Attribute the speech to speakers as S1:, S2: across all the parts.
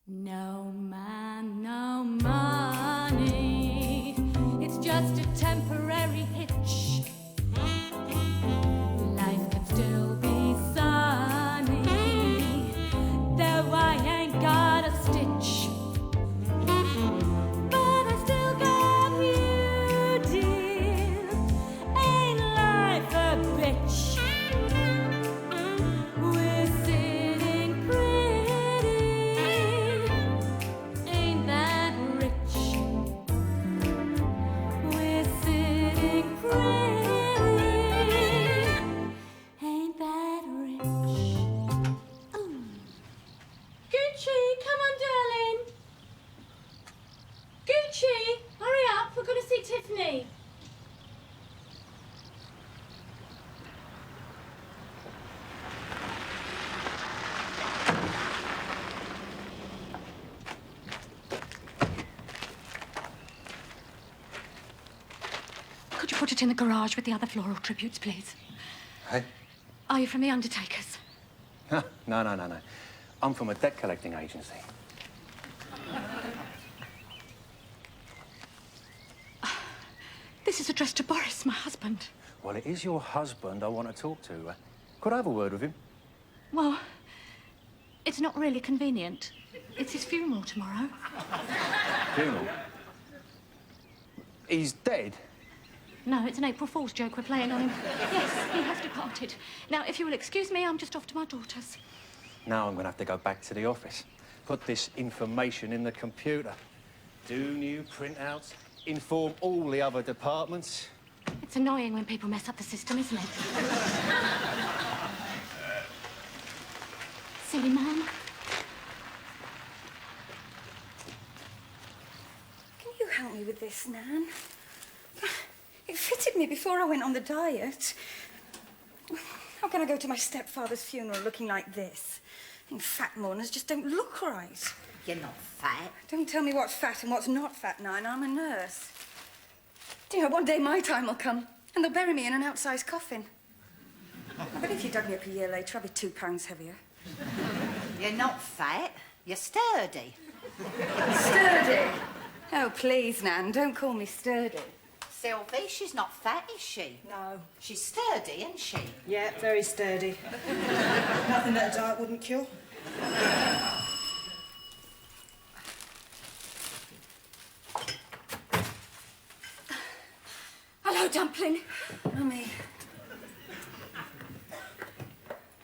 S1: No man, no money, it's just a temporary hitch. Life can still be sunny, though I ain't got a stitch. But I still got you, dear, ain't life a bitch? We're sitting pretty, ain't that rich? We're sitting pretty, ain't that rich? Ooh. Gucci, come on, darling. Gucci, hurry up, we're going to see Tiffany. Could you put it in the garage with the other floral tributes, please?
S2: Hey?
S1: Are you from the Undertakers?
S2: No. I'm from a debt collecting agency.
S1: This is addressed to Boris, my husband.
S2: Well, it is your husband I want to talk to. Could I have a word with him?
S1: Well, it's not really convenient. It's his funeral tomorrow.
S2: Funeral? He's dead?
S1: No, it's an April Fool's joke we're playing on him. Yes, he has departed. Now, if you will excuse me, I'm just off to my daughter's.
S2: Now I'm going to have to go back to the office. Put this information in the computer. Do new printouts. Inform all the other departments.
S1: It's annoying when people mess up the system, isn't it? Silly man.
S3: Can you help me with this, Nan? It fitted me before I went on the diet. How can I go to my stepfather's funeral looking like this? I think fat mourners just don't look right.
S4: You're not fat.
S3: Don't tell me what's fat and what's not fat, Nan. I'm a nurse. Do you know, one day my time will come and they'll bury me in an outsized coffin. I bet if you dug me up a year later, I'd be 2 pounds heavier.
S4: You're not fat. You're sturdy.
S3: Sturdy? Oh, please, Nan, don't call me sturdy.
S4: Sylvie, she's not fat, is she?
S5: No.
S4: She's sturdy, isn't she?
S5: Yeah, very sturdy. Nothing that a diet wouldn't cure.
S3: Hello, Dumpling. Mummy.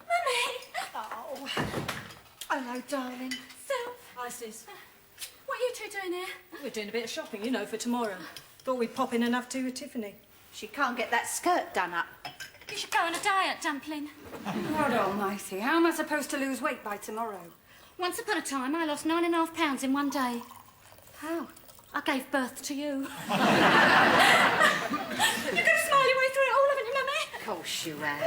S3: Mummy! Oh. Hello, darling.
S1: Sylv,
S5: Hi, sis.
S1: what are you two doing here?
S5: We're doing a bit of shopping, you know, for tomorrow. Thought we'd pop in and have tea with Tiffany.
S4: She can't get that skirt done up.
S1: You should go on a diet, Dumpling.
S3: God almighty, how am I supposed to lose weight by tomorrow?
S1: Once upon a time, I lost 9.5 pounds in one day. How? I gave birth to you. You're going to smile your way through it all, haven't you, Mummy?
S4: Of course you have.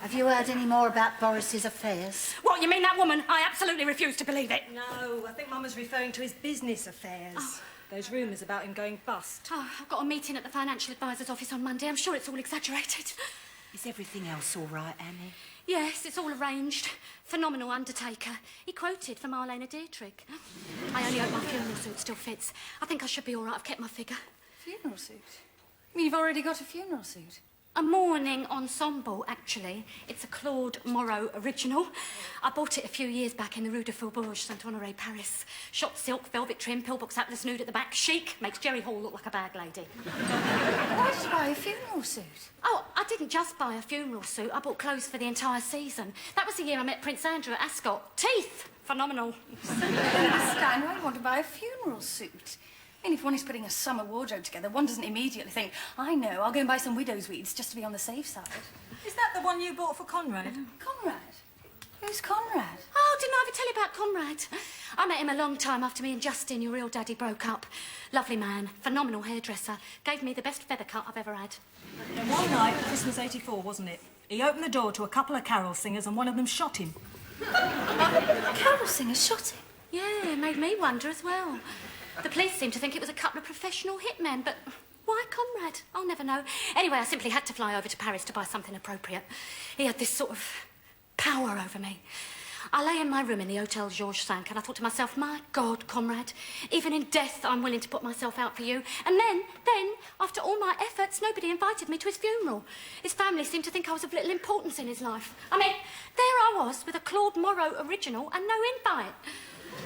S4: Have you heard any more about Boris's affairs?
S1: What, you mean that woman? I absolutely refuse to believe it.
S5: No, I think Mum was referring to his business affairs.
S1: Oh.
S5: Those rumours about him going bust.
S1: Oh, I've got a meeting at the financial advisor's office on Monday. I'm sure it's all exaggerated.
S4: Is everything else all right, Annie?
S1: Yes, it's all arranged. Phenomenal undertaker. He quoted for Marlena Dietrich. I only hope my funeral suit still fits. I think I should be all right. I've kept my figure.
S3: Funeral suit? You mean you've already got a funeral suit?
S1: A mourning ensemble, actually. It's a Claude Moreau original. I bought it a few years back in the Rue de Faubourg, Saint-Honoré, Paris. Shot silk, velvet trim, pillbox atlas nude at the back. Chic. Makes Jerry Hall look like a bag lady.
S3: Why did you buy a funeral suit?
S1: Oh, I didn't just buy a funeral suit. I bought clothes for the entire season. That was the year I met Prince Andrew at Ascot. Teeth! Phenomenal.
S3: I don't understand why you want to buy a funeral suit. I mean, if one is putting a summer wardrobe together, one doesn't immediately think, I know, I'll go and buy some widow's weeds just to be on the safe side.
S5: Is that the one you bought for Conrad?
S3: Conrad? Who's Conrad?
S1: Oh, didn't I ever tell you about Conrad? I met him a long time after me and Justin, your real daddy, broke up. Lovely man, phenomenal hairdresser. Gave me the best feather cut I've ever had.
S5: And one night, Christmas '84, wasn't it? He opened the door to a couple of carol singers and one of them shot him.
S3: Carol singers shot him?
S1: Yeah, made me wonder as well. The police seem to think it was a couple of professional hitmen, but why Conrad? I'll never know. Anyway, I simply had to fly over to Paris to buy something appropriate. He had this sort of power over me. I lay in my room in the Hotel Georges V and I thought to myself, my God, comrade, even in death I'm willing to put myself out for you. And then, after all my efforts, nobody invited me to his funeral. His family seemed to think I was of little importance in his life. I mean, there I was with a Claude Moreau original and no invite.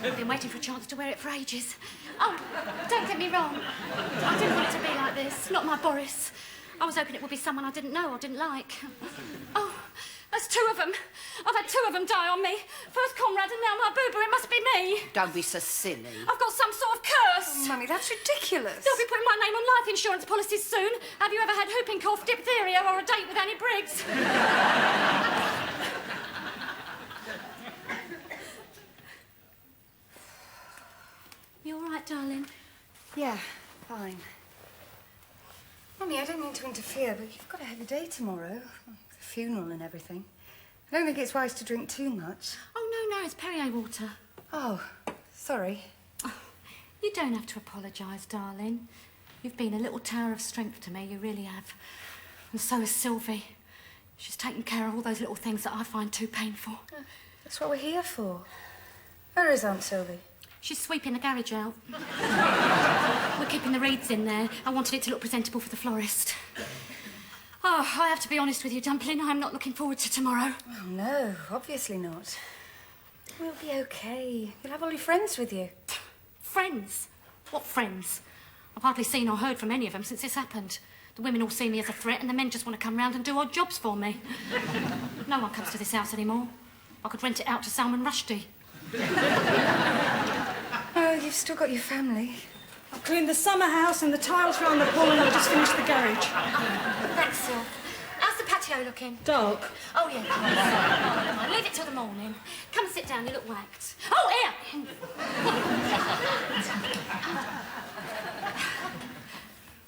S1: I've been waiting for a chance to wear it for ages. Oh, don't get me wrong. I didn't want it to be like this. Not my Boris. I was hoping it would be someone I didn't know or didn't like. Oh, that's two of them. I've had two of them die on me. First Conrad and now my boo-boo. It must be me.
S4: Don't be so silly.
S1: I've got some sort of curse.
S3: Oh, Mummy, that's ridiculous.
S1: They'll be putting my name on life insurance policies soon. Have you ever had whooping cough, diphtheria or a date with Annie Briggs? You all right, darling?
S3: Yeah, fine. Mummy, I don't mean to interfere, but you've got a heavy day tomorrow. The funeral and everything. I don't think it's wise to drink too much.
S1: Oh, no, it's Perrier water.
S3: Oh, sorry.
S1: Oh, you don't have to apologise, darling. You've been a little tower of strength to me, you really have. And so has Sylvie. She's taken care of all those little things that I find too painful.
S3: That's what we're here for. Where is Aunt Sylvie?
S1: She's sweeping the garage out. We're keeping the reeds in there. I wanted it to look presentable for the florist. Oh, I have to be honest with you, Dumpling. I'm not looking forward to tomorrow.
S3: Oh, no, obviously not. We'll be okay. You'll have all your friends with you.
S1: Friends? What friends? I've hardly seen or heard from any of them since this happened. The women all see me as a threat and the men just want to come round and do odd jobs for me. No one comes to this house anymore. I could rent it out to Salman Rushdie.
S3: Oh, you've still got your family.
S5: I've cleaned the summer house and the tiles round the pool and I've just finished the garage.
S1: Thanks, Sil. How's the patio looking?
S5: Dark.
S1: Oh, yeah. Leave it till the morning. Come and sit down, you look whacked. Oh, here!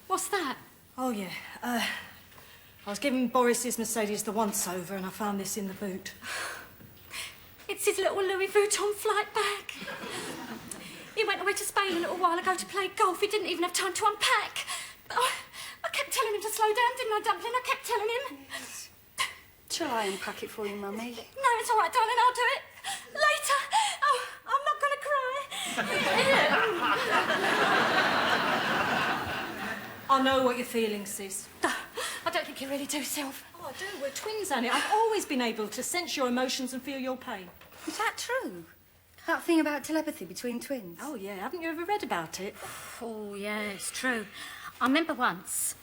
S1: What's that?
S5: Oh, yeah. I was giving Boris's Mercedes the once-over and I found this in the boot.
S1: It's his little Louis Vuitton flight bag. He went away to Spain a little while ago to play golf. He didn't even have time to unpack. Oh, I kept telling him to slow down, didn't I, Dumpling? I kept telling him.
S3: Yes. Shall I unpack it for you, Mummy?
S1: No, it's all right, darling. I'll do it. Later. Oh, I'm not going to cry.
S5: I know what you're feeling, sis.
S1: I don't think you really do, Sylv.
S5: Oh, I do. We're twins, Annie. I've always been able to sense your emotions and feel your pain.
S3: Is that true? That thing about telepathy between twins?
S5: Oh, yeah. Haven't you ever read about it?
S1: Oh, yeah, it's true. I remember once,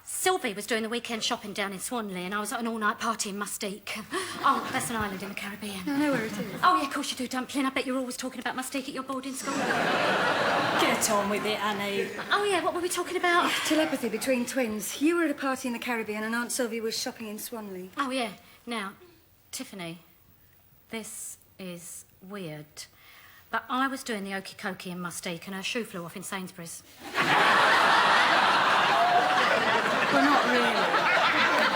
S1: Sylvie was doing the weekend shopping down in Swanley and I was at an all-night party in Mustique. Oh, that's an island in the Caribbean.
S3: I know where it is.
S1: Oh, yeah, of course you do, Dumpling. I bet you're always talking about Mustique at your boarding school.
S5: Get on with it, Annie.
S1: Oh, yeah, what were we talking about?
S3: Telepathy between twins. You were at a party in the Caribbean and Aunt Sylvie was shopping in Swanley.
S1: Oh, yeah. Now, Tiffany, this is weird, but I was doing the okey cokey in Mustique and her shoe flew off in Sainsbury's.
S3: Well, not really.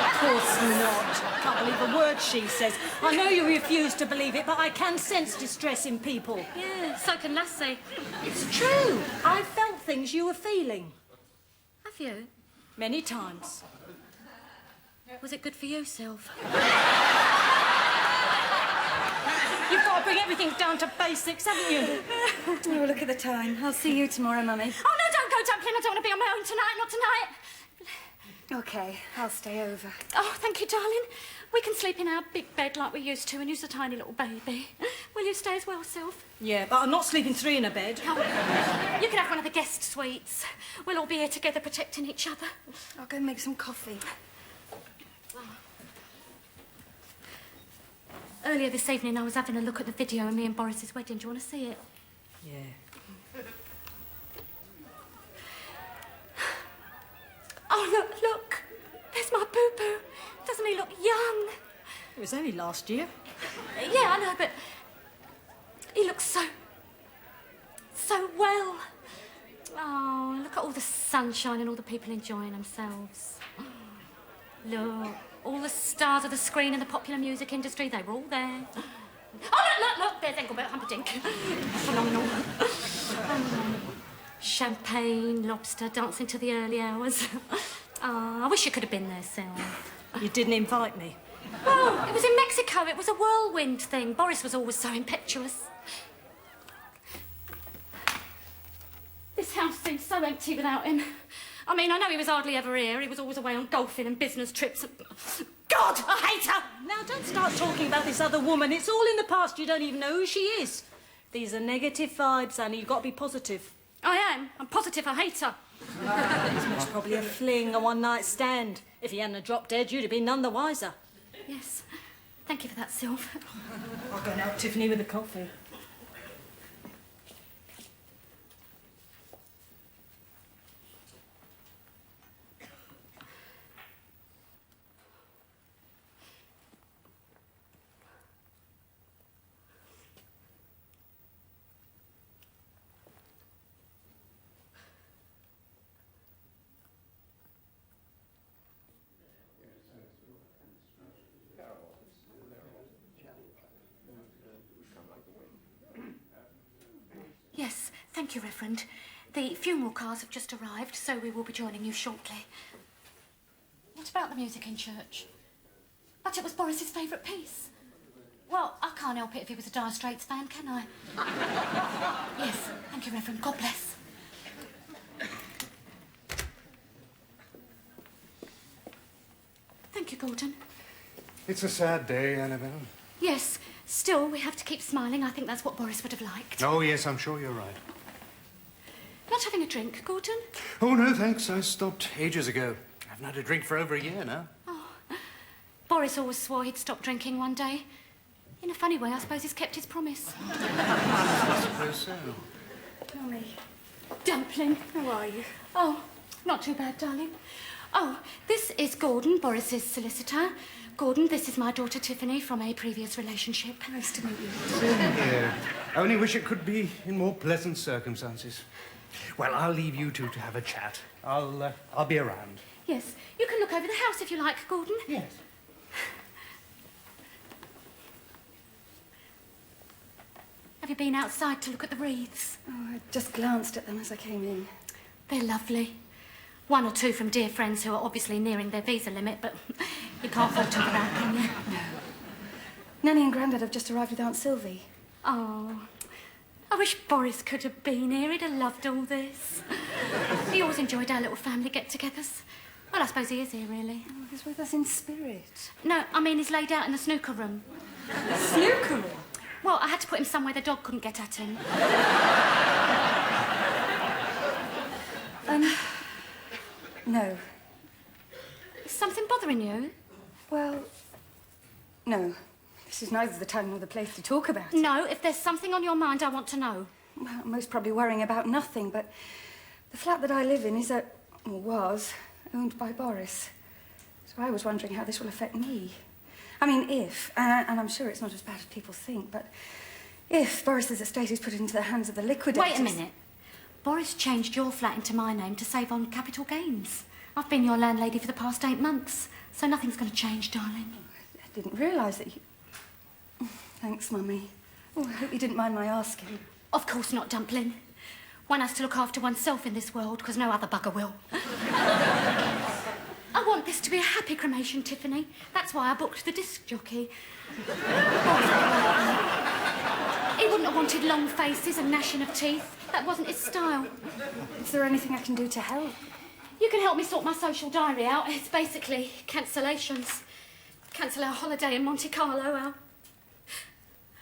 S5: Of course not. Can't believe a word she says. I know you refuse to believe it, but I can sense distress in people.
S1: Yeah, so can Lassie.
S5: It's true. I felt things you were feeling.
S1: Have you?
S5: Many times.
S1: Was it good for you, Sylv?
S5: You've got to bring everything down to basics, haven't you?
S3: Oh, look at the time. I'll see you tomorrow, Mummy.
S1: Oh, no, don't go, Dumpling. I don't want to be on my own tonight. Not tonight.
S3: OK, I'll stay over.
S1: Oh, thank you, darling. We can sleep in our big bed like we used to and use the tiny little baby. Will you stay as well, Sylv?
S5: Yeah, but I'm not sleeping three in a bed.
S1: Oh, you can have one of the guest suites. We'll all be here together protecting each other.
S3: I'll go make some coffee.
S1: Earlier this evening, I was having a look at the video of me and Boris's wedding. Do you want to see it?
S5: Yeah.
S1: Oh, look. There's my boo-boo. Doesn't he look young?
S5: It was only last year.
S1: Yeah, I know, but he looks so well. Oh, look at all the sunshine and all the people enjoying themselves. Look, all the stars of the screen and the popular music industry, they were all there. Oh, look, there's Engelbert Humperdinck. Phenomenal. Champagne, lobster, dancing to the early hours. Oh, I wish you could have been there, Sylv.
S5: You didn't invite me.
S1: Oh, it was in Mexico. It was a whirlwind thing. Boris was always so impetuous. This house seems so empty without him. I mean, I know he was hardly ever here. He was always away on golfing and business trips. God, I hate her!
S5: Now, don't start talking about this other woman. It's all in the past. You don't even know who she is. These are negative vibes, Annie. You've got to be positive.
S1: I am. I'm positive I hate her.
S5: It's most probably a fling, a one-night stand. If he hadn't have dropped dead, you'd have been none the wiser.
S1: Yes. Thank you for that, Sylv.
S5: I'll go and help Tiffany with the coffee.
S1: Yes, thank you, Reverend. The funeral cars have just arrived, so we will be joining you shortly. What about the music in church? But it was Boris's favourite piece. Well, I can't help it if he was a Dire Straits fan, can I? Yes, thank you, Reverend. God bless. Thank you, Gordon.
S6: It's a sad day, Annabelle.
S1: Yes, still, we have to keep smiling. I think that's what Boris would have liked.
S6: Oh, yes, I'm sure you're right.
S1: Not having a drink, Gordon?
S6: Oh, no, thanks. I stopped ages ago. I haven't had a drink for over a year now.
S1: Oh, Boris always swore he'd stop drinking one day. In a funny way, I suppose he's kept his promise.
S6: I suppose so.
S3: Mummy,
S1: Dumpling.
S3: how are you?
S1: Oh, not too bad, darling. Oh, this is Gordon, Boris's solicitor. Gordon, this is my daughter Tiffany from a previous relationship.
S3: Nice to meet you.
S6: Same here. I only wish it could be in more pleasant circumstances. Well, I'll leave you two to have a chat. I'll be around.
S1: Yes, you can look over the house if you like, Gordon.
S6: Yes.
S1: Have you been outside to look at the wreaths?
S3: Oh, I just glanced at them as I came in.
S1: They're lovely. One or two from dear friends who are obviously nearing their visa limit, but you can't fault them for that, can you?
S3: Nanny and Grandad have just arrived with Aunt Sylvie.
S1: Oh, I wish Boris could have been here. He'd have loved all this. He always enjoyed our little family get-togethers. Well, I suppose he is here, really.
S3: Oh, he's with us in spirit.
S1: No, I mean he's laid out in the snooker room.
S3: Snooker room?
S1: Well, I had to put him somewhere the dog couldn't get at him.
S3: No.
S1: Is something bothering you?
S3: Well, no. This is neither the time nor the place to talk about it.
S1: No, if there's something on your mind, I want to know.
S3: Well, I'm most probably worrying about nothing, but the flat that I live in is or was, owned by Boris. So I was wondering how this will affect me. I mean, if, and I'm sure it's not as bad as people think, but if Boris's estate is put into the hands of the liquidators...
S1: Wait a minute. Boris changed your flat into my name to save on capital gains. I've been your landlady for the past 8 months, so nothing's going to change, darling.
S3: I didn't realise that you... Thanks, Mummy. Oh, I hope you didn't mind my asking.
S1: Of course not, Dumpling. One has to look after oneself in this world, because no other bugger will. I want this to be a happy cremation, Tiffany. That's why I booked the disc jockey. He wouldn't have wanted long faces and gnashing of teeth. That wasn't his style.
S3: Is there anything I can do to help?
S1: You can help me sort my social diary out. It's basically cancellations. Cancel our holiday in Monte Carlo,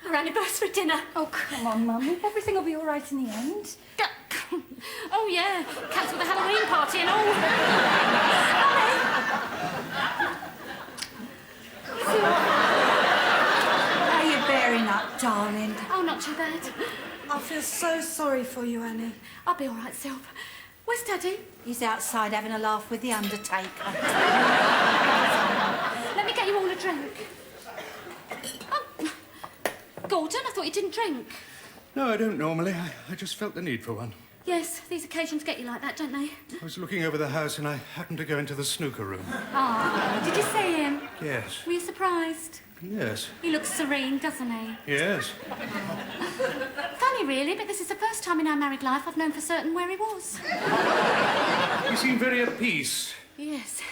S1: our anniversary dinner.
S3: Oh, come on, Mummy. Everything will be all right in the end.
S1: Oh, yeah. Cancel the Halloween party and all.
S4: How are you bearing up, darling?
S1: Oh, not too bad.
S5: I feel so sorry for you, Annie.
S1: I'll be all right, Sylv. Where's Daddy?
S4: He's outside having a laugh with the undertaker.
S1: Let me get you all a drink. Oh, Gordon, I thought you didn't drink.
S6: No, I don't normally. I just felt the need for one.
S1: Yes, these occasions get you like that, don't they?
S6: I was looking over the house and I happened to go into the snooker room.
S1: Oh, did you see him?
S6: Yes.
S1: Were you surprised?
S6: Yes.
S1: He looks serene, doesn't he?
S6: Yes.
S1: Funny, really, but this is the first time in our married life I've known for certain where he was.
S6: You seem very at peace.
S1: Yes.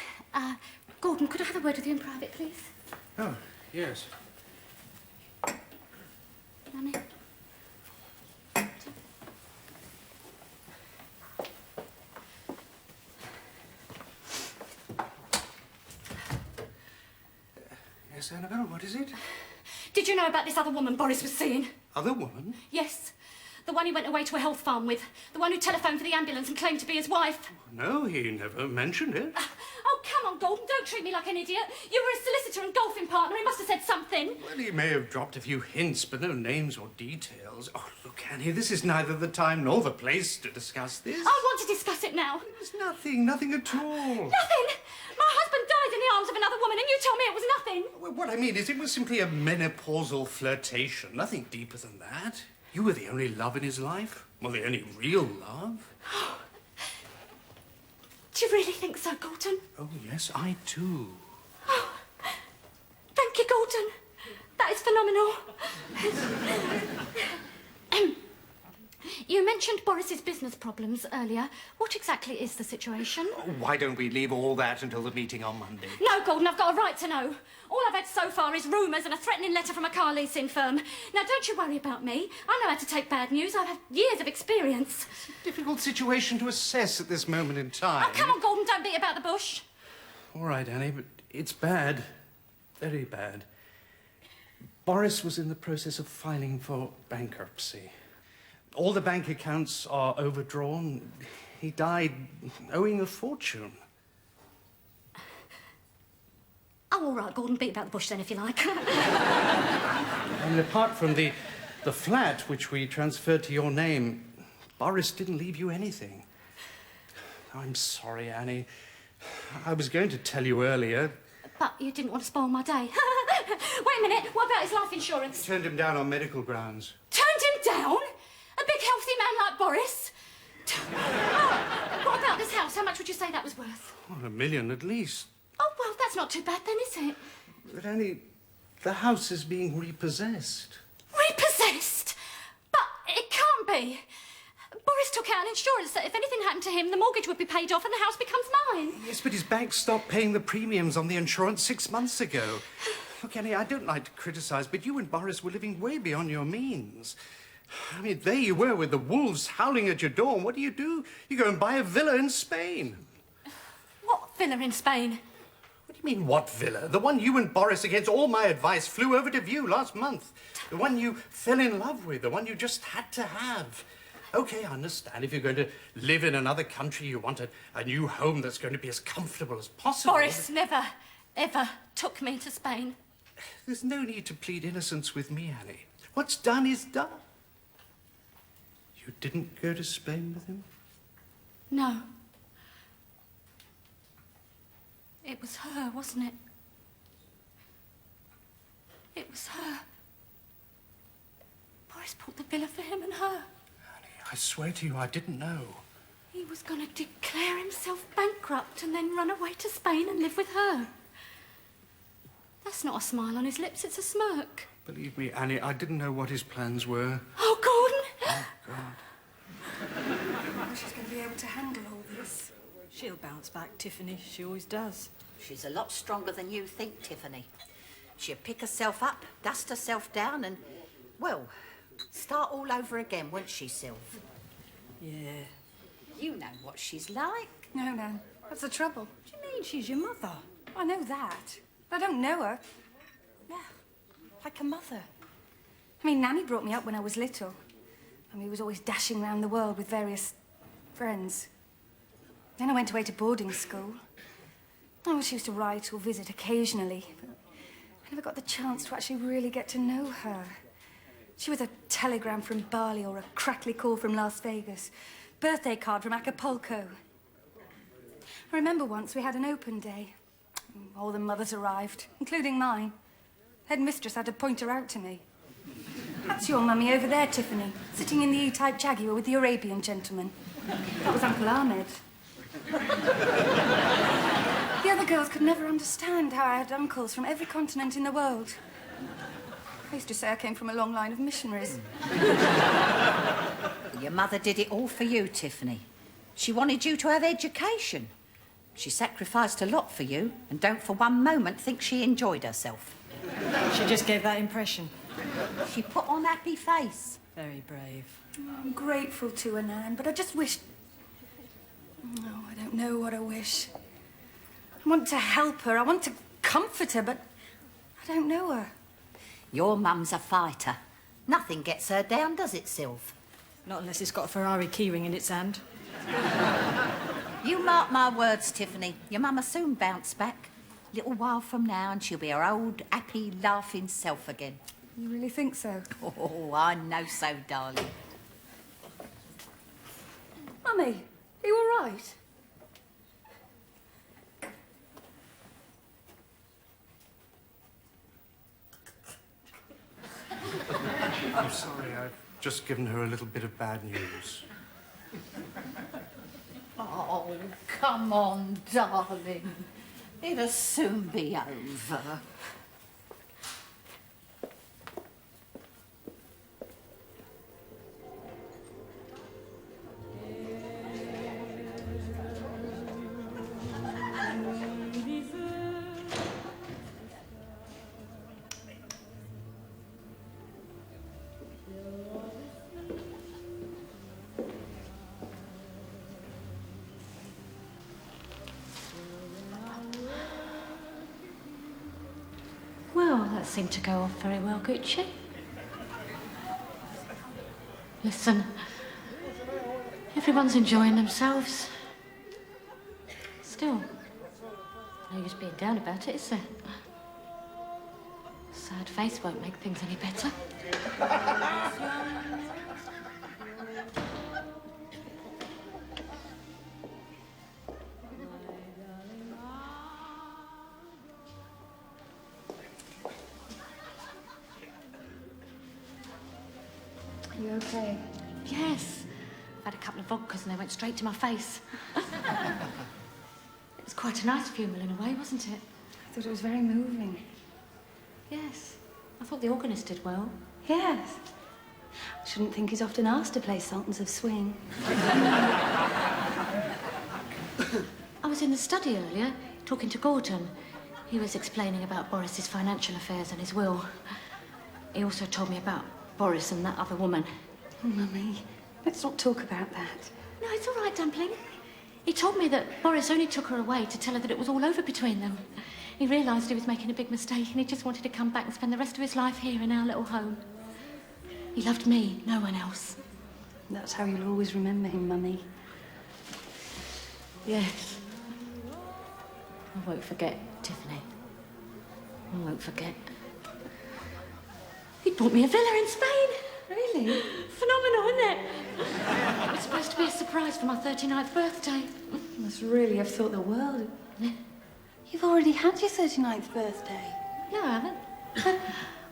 S1: Gordon, could I have a word with you in private, please?
S6: Oh, yes.
S1: Nanny?
S6: Yes, Annabelle, what is it?
S1: Did you know about this other woman Boris was seeing?
S6: Other woman?
S1: Yes. The one he went away to a health farm with. The one who telephoned for the ambulance and claimed to be his wife.
S6: No, he never mentioned it.
S1: Oh, come on, Gordon, don't treat me like an idiot. You were a solicitor and golfing partner. He must have said something.
S6: Well, he may have dropped a few hints, but no names or details. Oh, look, Annie, this is neither the time nor the place to discuss this.
S1: I want to discuss it now.
S6: There's nothing at all.
S1: Nothing! My husband died in the arms of another woman and you tell me it was nothing.
S6: Well, what I mean is it was simply a menopausal flirtation. Nothing deeper than that. You were the only love in his life. Well, the only real love.
S1: Do you really think so, Gordon?
S6: Oh, yes, I do.
S1: Oh, thank you, Gordon. That is phenomenal. You mentioned Boris's business problems earlier. What exactly is the situation?
S6: Oh, why don't we leave all that until the meeting on Monday?
S1: No, Gordon, I've got a right to know. All I've had so far is rumours and a threatening letter from a car leasing firm. Now, don't you worry about me. I know how to take bad news. I've had years of experience.
S6: It's a difficult situation to assess at this moment in time.
S1: Oh, come on, Gordon, don't beat about the bush.
S6: All right, Annie, but it's bad. Very bad. Boris was in the process of filing for bankruptcy. All the bank accounts are overdrawn. He died owing a fortune.
S1: Oh, all right, Gordon, beat about the bush then, if you like.
S6: And apart from the flat which we transferred to your name, Boris didn't leave you anything. I'm sorry, Annie. I was going to tell you earlier.
S1: But you didn't want to spoil my day. Wait a minute, what about his life insurance?
S6: Turned him down on medical grounds.
S1: Turned him down? A big, healthy man like Boris? Oh, what about this house? How much would you say that was worth?
S6: Well, $1 million at least.
S1: Oh, well, that's not too bad then, is it?
S6: But Annie, the house is being repossessed.
S1: Repossessed? But it can't be. Boris took out an insurance that if anything happened to him, the mortgage would be paid off and the house becomes mine.
S6: Yes, but his bank stopped paying the premiums on the insurance 6 months ago. Look, Annie, I don't like to criticise, but you and Boris were living way beyond your means. I mean, there you were with the wolves howling at your door, and what do? You go and buy a villa in Spain.
S1: What villa in Spain?
S6: What do you mean, what villa? The one you and Boris, against all my advice, flew over to view last month. The one you fell in love with, the one you just had to have. OK, I understand. If you're going to live in another country, you want a new home that's going to be as comfortable as possible.
S1: Boris never, ever took me to Spain.
S6: There's no need to plead innocence with me, Annie. What's done is done. You didn't go to Spain with him?
S1: No. It was her, wasn't it? It was her. Boris bought the villa for him and her.
S6: Annie, I swear to you, I didn't know.
S1: He was going to declare himself bankrupt and then run away to Spain and live with her. That's not a smile on his lips, it's a smirk.
S6: Believe me, Annie, I didn't know what his plans were.
S1: Oh, Gordon!
S6: Oh, God.
S3: She's going to be able to handle all this.
S5: She'll bounce back, Tiffany. She always does.
S4: She's a lot stronger than you think, Tiffany. She'll pick herself up, dust herself down and, well, start all over again, won't she, Sylv?
S5: Yeah.
S4: You know what she's like.
S3: No, Nan. What's the trouble?
S5: What do you mean? She's your mother.
S3: I know that. But I don't know her. Yeah, like a mother. I mean, Nanny brought me up when I was little. And we was always dashing around the world with various friends. Then I went away to boarding school. Oh, she used to write or visit occasionally, but I never got the chance to actually really get to know her. She was a telegram from Bali or a crackly call from Las Vegas, birthday card from Acapulco. I remember once we had an open day. All the mothers arrived, including mine. Headmistress had to point her out to me. That's your mummy over there, Tiffany, sitting in the E-type Jaguar with the Arabian gentleman. That was Uncle Ahmed. The other girls could never understand how I had uncles from every continent in the world. I used to say I came from a long line of missionaries.
S4: Your mother did it all for you, Tiffany. She wanted you to have education. She sacrificed a lot for you, and don't for one moment think she enjoyed herself.
S5: She just gave that impression.
S4: She put on happy face.
S5: Very brave.
S3: I'm grateful to her, Nan, but I just wish... Oh, I don't know what I wish. I want to help her, I want to comfort her, but I don't know her.
S4: Your mum's a fighter. Nothing gets her down, does it, Sylv?
S5: Not unless it's got a Ferrari keyring in its hand.
S4: You mark my words, Tiffany. Your mum'll soon bounce back. A little while from now and she'll be her old, happy, laughing self again.
S3: You really think so?
S4: Oh, I know so, darling.
S3: Mummy, are you all right?
S6: I'm sorry, I've just given her a little bit of bad news.
S4: Oh, come on, darling. It'll soon be over.
S1: Well, that seemed to go off very well, Gucci. Listen, everyone's enjoying themselves. Still, no use being down about it, is there? Sad face won't make things any better.
S3: Are you okay?
S1: Yes. I've had a couple of vodkas and they went straight to my face. It was quite a nice funeral in a way, wasn't it?
S3: I thought it was very moving.
S1: Yes. I thought the organist did well.
S3: Yes. I shouldn't think he's often asked to play Sultans of Swing.
S1: I was in the study earlier, talking to Gordon. He was explaining about Boris's financial affairs and his will. He also told me about Boris and that other woman.
S3: Oh, Mummy, let's not talk about that.
S1: No, it's all right, Dumpling. He told me that Boris only took her away to tell her that it was all over between them. He realised he was making a big mistake and he just wanted to come back and spend the rest of his life here in our little home. He loved me, no one else.
S3: That's how you'll always remember him, Mummy.
S1: Yes. I won't forget, Tiffany. I won't forget. He bought me a villa in Spain.
S3: Really?
S1: Phenomenal, isn't it? It was supposed to be a surprise for my 39th birthday.
S3: You must really have thought the world. You've already had your 39th birthday.
S1: No, I haven't.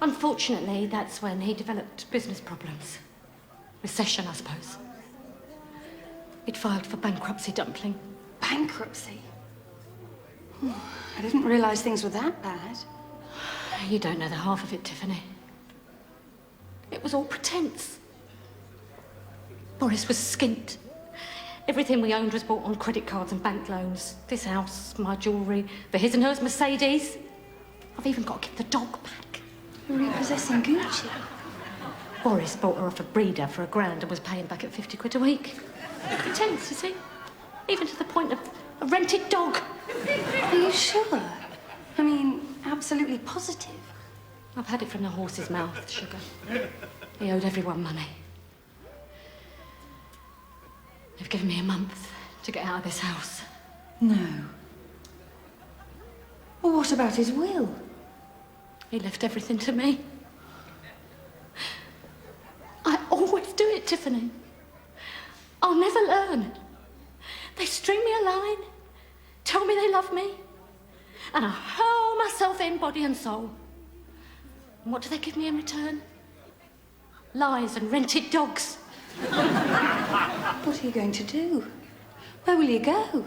S1: Unfortunately, that's when he developed business problems. Recession, I suppose. He'd filed for bankruptcy, Dumpling.
S3: Bankruptcy? I didn't realise things were that bad.
S1: You don't know the half of it, Tiffany. It was all pretence. Boris was skint. Everything we owned was bought on credit cards and bank loans. This house, my jewellery, the his and hers Mercedes. I've even got to give the dog back.
S3: You're repossessing Gucci.
S1: Boris bought her off a breeder for £1,000 and was paying back at 50 quid a week. Pretence, you see? Even to the point of a rented dog.
S3: Are you sure? I mean, absolutely positive.
S1: I've had it from the horse's mouth, sugar. He owed everyone money. They've given me a month to get out of this house.
S3: No. Well, what about his will?
S1: He left everything to me. I always do it, Tiffany. I'll never learn. They string me a line, tell me they love me, and I hurl myself in body and soul. And what do they give me in return? Lies and rented dogs.
S3: What are you going to do? Where will you go?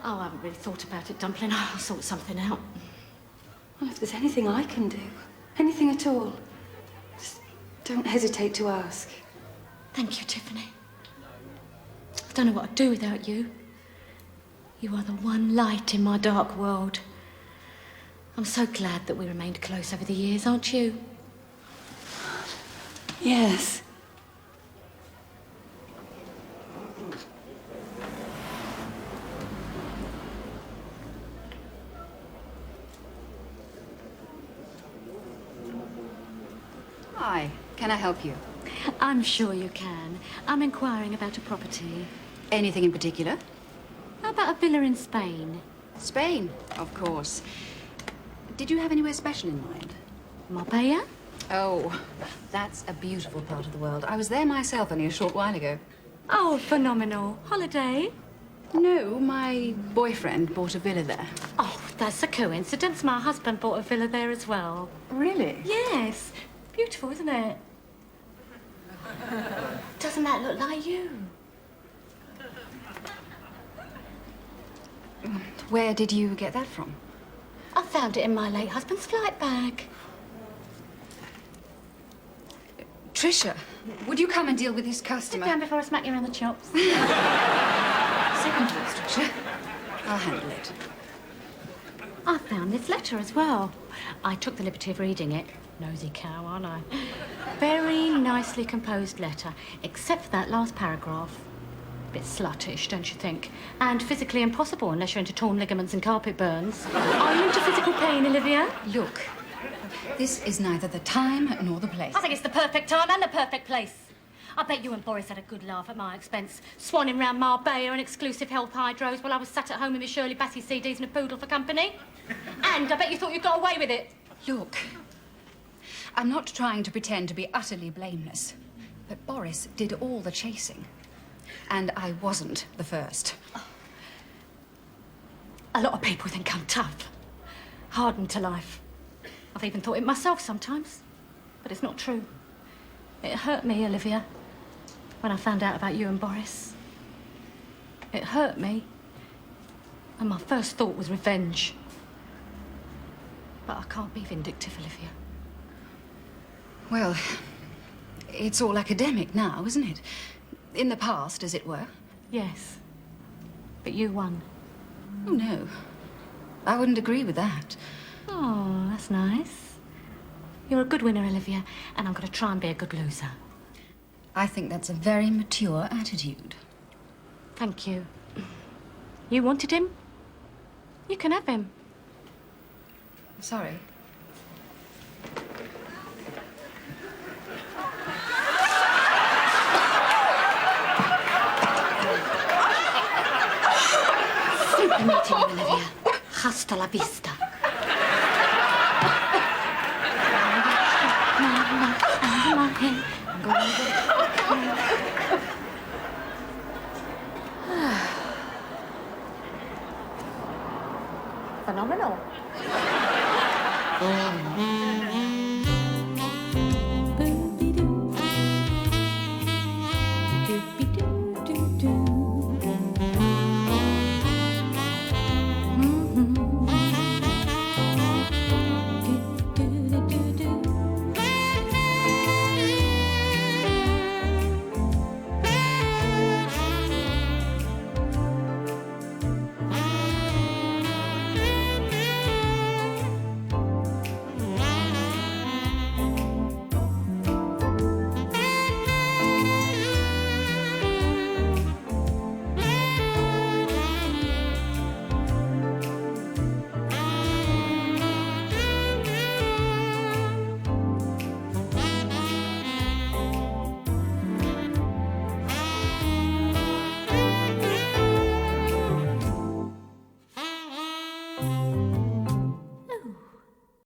S1: Oh, I haven't really thought about it, Dumpling. I'll sort something out.
S3: Well, if there's anything I can do, anything at all, just don't hesitate to ask.
S1: Thank you, Tiffany. I don't know what I'd do without you. You are the one light in my dark world. I'm so glad that we remained close over the years, aren't you?
S3: Yes.
S7: Hi, can I help you?
S1: I'm sure you can. I'm inquiring about a property.
S7: Anything in particular?
S1: How about a villa in Spain?
S7: Spain, of course. Did you have anywhere special in mind?
S1: Marbella?
S7: Oh, that's a beautiful part of the world. I was there myself only a short while ago.
S1: Oh, phenomenal. Holiday?
S7: No, my boyfriend bought a villa there.
S1: Oh, that's a coincidence. My husband bought a villa there as well.
S7: Really?
S1: Yes. Beautiful, isn't it? Doesn't that look like you?
S7: Where did you get that from?
S1: I found it in my late husband's flight bag.
S7: Tricia, would you come and deal with this
S1: Sit
S7: customer?
S1: down before I smack you around the chops.
S7: Second thoughts, Tricia. I'll handle it.
S1: I found this letter as well. I took the liberty of reading it. Nosy cow, aren't I? Very nicely composed letter, except for that last paragraph. Bit sluttish, don't you think? And physically impossible unless you're into torn ligaments and carpet burns. Are you into physical pain, Olivia?
S7: Look, this is neither the time nor the place.
S1: I think it's the perfect time and the perfect place. I bet you and Boris had a good laugh at my expense, swanning round Marbella and exclusive health hydros while I was sat at home with my Shirley Bassey CDs and a poodle for company. And I bet you thought you got away with it.
S7: Look, I'm not trying to pretend to be utterly blameless, but Boris did all the chasing. And I wasn't the first.
S1: A lot of people think I'm tough, hardened to life. I've even thought it myself sometimes, but it's not true. It hurt me, Olivia, when I found out about you and Boris. It hurt me, and my first thought was revenge. But I can't be vindictive, Olivia.
S7: Well, it's all academic now, isn't it? In the past, as it were.
S1: Yes, but you won.
S7: Oh, no. I wouldn't agree with that.
S1: Oh, that's nice. You're a good winner, Olivia, and I'm going to try and be a good loser.
S7: I think that's a very mature attitude.
S1: Thank you. You wanted him? You can have him.
S7: Sorry.
S1: Super meeting you, Olivia. Hasta la vista. Phenomenal.